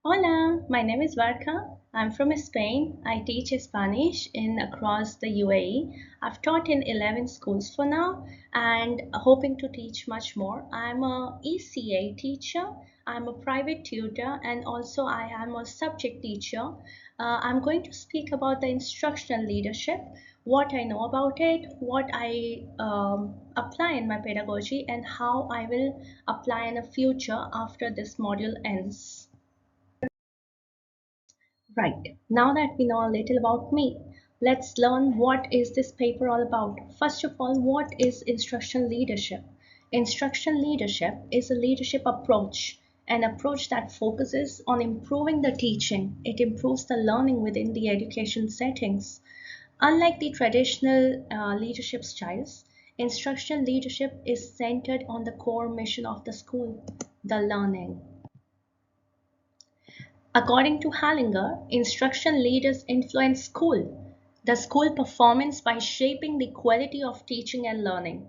Hola, my name is Varka. I'm from Spain. I teach Spanish in across the UAE. I've taught in 11 schools for now and hoping to teach much more. I'm a ECA teacher. I'm a private tutor and also I am a subject teacher. I'm going to speak about the instructional leadership, what I know about it, what I apply in my pedagogy, and how I will apply in the future after this module ends. Right, now that we know a little about me, let's learn what is this paper all about. First of all, what is instructional leadership? Instructional leadership is a leadership approach, an approach that focuses on improving the teaching. It improves the learning within the education settings. Unlike the traditional leadership styles, instructional leadership is centered on the core mission of the school, the learning. According to Hallinger, instruction leaders influence the school performance by shaping the quality of teaching and learning.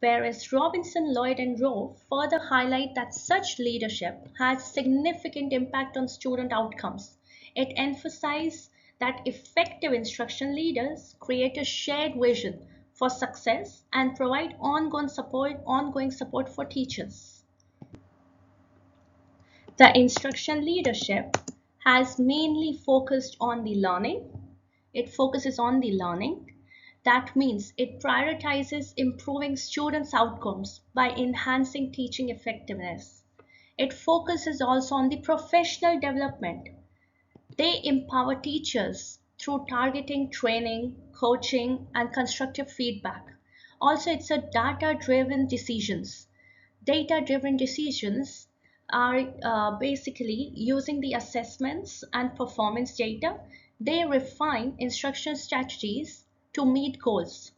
Whereas Robinson, Lloyd, and Rowe further highlight that such leadership has significant impact on student outcomes. It emphasizes that effective instruction leaders create a shared vision for success and provide ongoing support for teachers. The instruction leadership has mainly focused on the learning. It focuses on the learning. That means it prioritizes improving students' outcomes by enhancing teaching effectiveness. It focuses also on the professional development. They empower teachers through targeting training, coaching, and constructive feedback. Also, it's a data-driven decisions. Data-driven decisions are basically using the assessments and performance data. They refine instruction strategies to meet goals.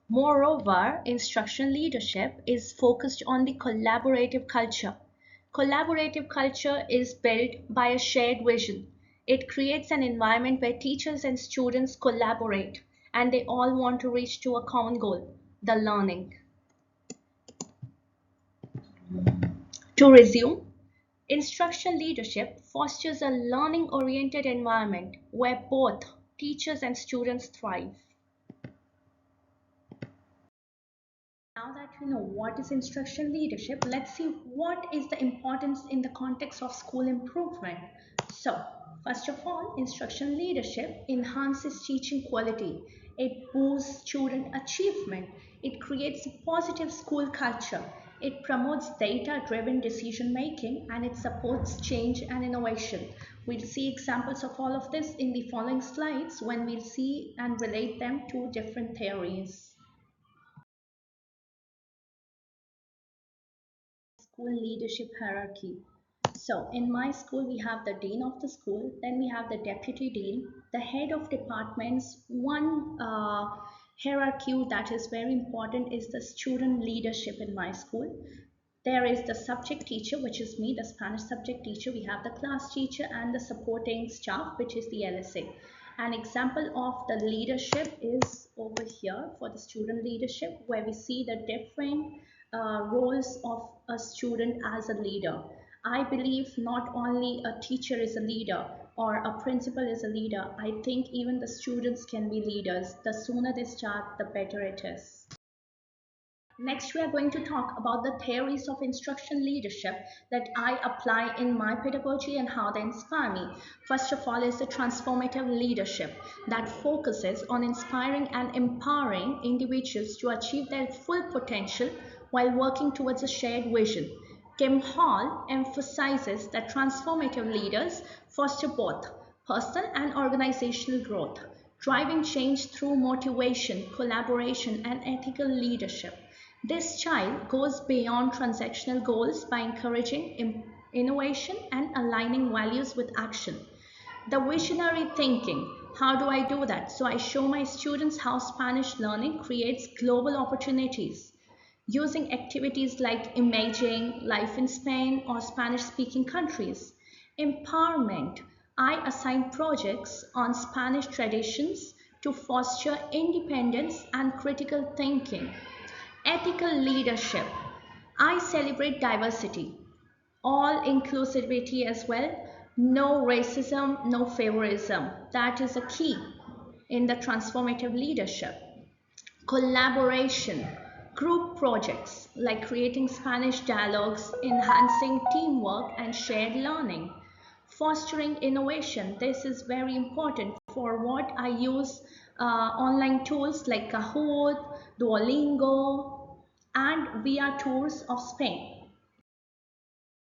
Moreover, instruction leadership is focused on the collaborative culture. Collaborative culture is built by a shared vision. It creates an environment where teachers and students collaborate and they all want to reach to a common goal, the learning. To resume, instruction leadership fosters a learning oriented environment where both teachers and students thrive. Now that we know what is instruction leadership, let's see what is the importance in the context of school improvement. So, first of all, instruction leadership enhances teaching quality. It boosts student achievement. It creates a positive school culture. It promotes data-driven decision making and it supports change and innovation. We'll see examples of all of this in the following slides when we'll see and relate them to different theories. School leadership hierarchy. So in my school, we have the dean of the school, then we have the deputy dean, the head of departments. One hierarchy that is very important is the student leadership in my school. There is the subject teacher, which is me, the Spanish subject teacher. We have the class teacher and the supporting staff, which is the LSA. An example of the leadership is over here for the student leadership, where we see the different roles of a student as a leader. I believe not only a teacher is a leader or a principal is a leader, I think even the students can be leaders. The sooner they start, the better it is. Next, we are going to talk about the theories of instruction leadership that I apply in my pedagogy and how they inspire me. First of all is the transformative leadership that focuses on inspiring and empowering individuals to achieve their full potential while working towards a shared vision. Tim Hall emphasizes that transformative leaders foster both personal and organizational growth, driving change through motivation, collaboration, and ethical leadership. This style goes beyond transactional goals by encouraging innovation and aligning values with action. The visionary thinking. How do I do that? So I show my students how Spanish learning creates global opportunities using activities like imaging, life in Spain, or Spanish speaking countries. Empowerment. I assign projects on Spanish traditions to foster independence and critical thinking. Ethical leadership. I celebrate diversity, all inclusivity as well. No racism, no favorism. That is a key in the transformative leadership. Collaboration, group projects like creating Spanish dialogues, enhancing teamwork and shared learning, fostering innovation. This is very important. For what I use online tools like Kahoot, Duolingo, and VR tours of Spain.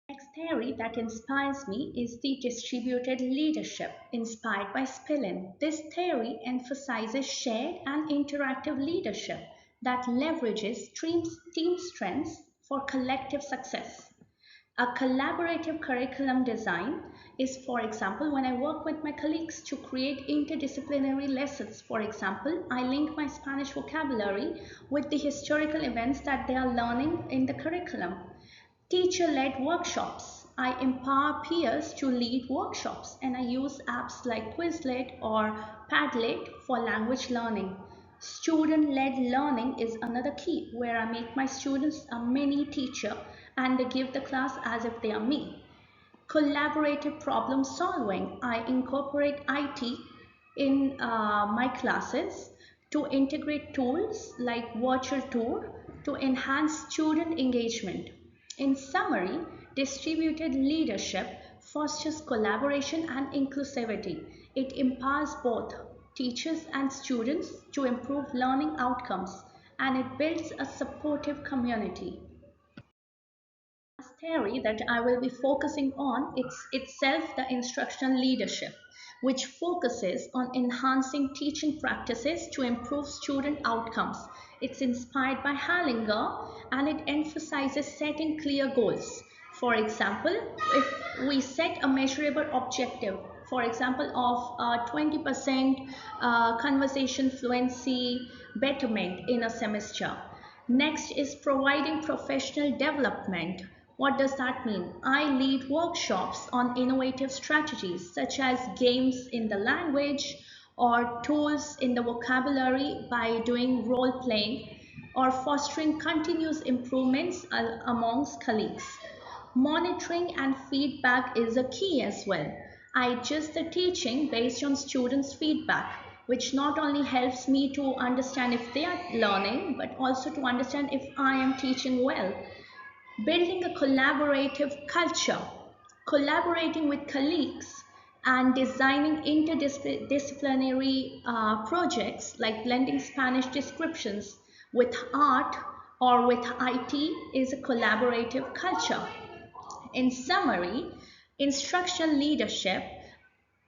Next theory that inspires me is the distributed leadership inspired by Spillen. This theory emphasizes shared and interactive leadership that leverages team strengths for collective success. A collaborative curriculum design is, for example, when I work with my colleagues to create interdisciplinary lessons. For example, I link my Spanish vocabulary with the historical events that they are learning in the curriculum. Teacher-led workshops. I empower peers to lead workshops and I use apps like Quizlet or Padlet for language learning. Student-led learning is another key where I make my students a mini teacher and they give the class as if they are me. Collaborative problem solving. I incorporate IT in my classes to integrate tools like virtual tour to enhance student engagement. In summary, distributed leadership fosters collaboration and inclusivity. It empowers both teachers and students to improve learning outcomes and it builds a supportive community. Theory that I will be focusing on it's itself the instructional leadership, which focuses on enhancing teaching practices to improve student outcomes. It's inspired by Hallinger and it emphasizes setting clear goals. For example, if we set a measurable objective, for example, of 20% conversation fluency betterment in a semester. Next is providing professional development. What does that mean? I lead workshops on innovative strategies such as games in the language or tools in the vocabulary by doing role playing or fostering continuous improvements amongst colleagues. Monitoring and feedback is a key as well. I adjust the teaching based on students' feedback, which not only helps me to understand if they are learning, but also to understand if I am teaching well. Building a collaborative culture, collaborating with colleagues, and designing interdisciplinary projects like blending Spanish descriptions with art or with IT is a collaborative culture. In summary, instructional leadership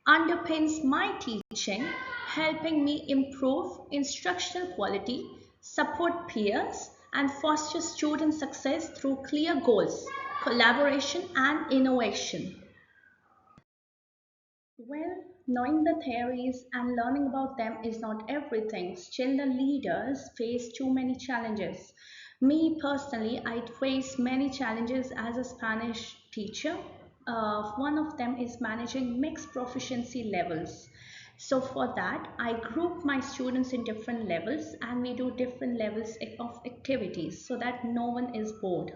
underpins my teaching, helping me improve instructional quality, support peers, and foster student success through clear goals, collaboration, and innovation. Well, knowing the theories and learning about them is not everything. Still, the leaders face too many challenges. Me personally, I face many challenges as a Spanish teacher. One of them is managing mixed proficiency levels. So, for that, I group my students in different levels and we do different levels of activities so that no one is bored.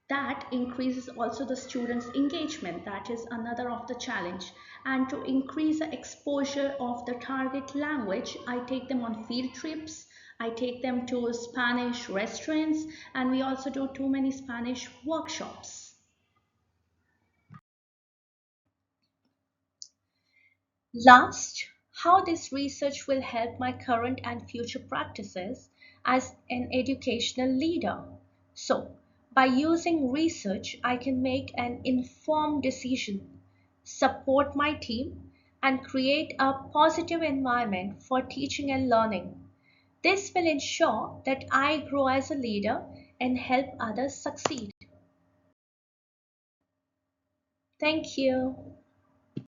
That increases also the students engagement, that is another of the challenge. And to increase the exposure of the target language, I take them on field trips, I take them to Spanish restaurants, and we also do too many Spanish workshops. Last, how this research will help my current and future practices as an educational leader. So, by using research, I can make an informed decision, support my team, and create a positive environment for teaching and learning. This will ensure that I grow as a leader and help others succeed. Thank you.